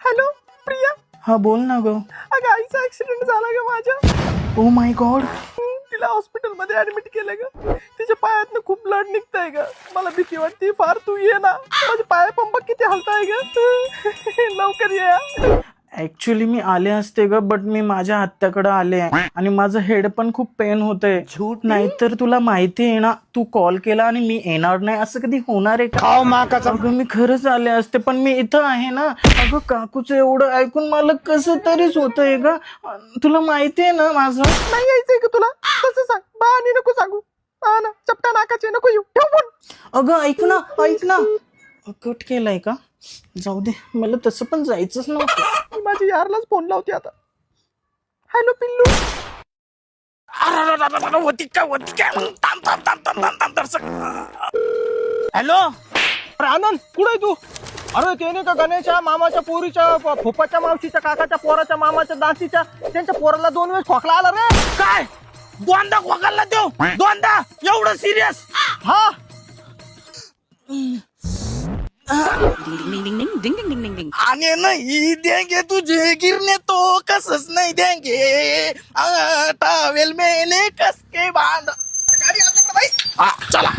Hello Priya. हा बोल ना ग. अगं आईचा ऍक्सिडेंट झाला ग माझ्या. Oh my God. तिला हॉस्पिटलमध्ये ऍडमिट केलं ग. तिच्या पायातनं खूप ब्लड निघतंय ग. मला भीती वाटते फार. तू ये ना. माझे पाय पंप किती हलताय ग. लवकर ये. ऍक्च्युली मी आले असते ग, बट मी माझ्या हत्याकडे आले आणि माझं हेड पण खूप पेन होतंय. झूट नाहीतर तुला माहिती आहे ना, तू कॉल केला आणि मी येणार नाही असं कधी होणार आहे का? अगं मी खरंच आले असते, पण मी इथं आहे ना. अगं काकूचं एवढं ऐकून मला कसं तरीच होतंय ग. तुला माहिती आहे ना माझं. नाही यायचंय का तुला? तसं सांग. बाणी नको सांगू. हा ना, चपटा नाकाचे नको येऊ. ठेव फोन. अगं ऐक ना. कट केलाय का? जाऊ दे, मला तसं पण जायचंच नव्हतं. मी माझ्या यारलाच फोन लावते आता. हॅलो पिल्लू. होती का हॅलो. अरे आनंद कुठे आहे तू? अरे ते नाही का गणेशच्या मामाच्या पोरीच्या फुपाच्या मावशीच्या काकाच्या पोराच्या मामाच्या दासीच्या त्यांच्या पोराला 2 वेळेस खोकला आला रे. काय दोनदा खोकायला देऊ? दोनदा एवढं सिरियस? हा. आणि नाही देंगे तुझे गिरने तो कसच नाही देंगे. टावेल मेले कस के बांध. गाडी आपल्याकडे बाई. चला.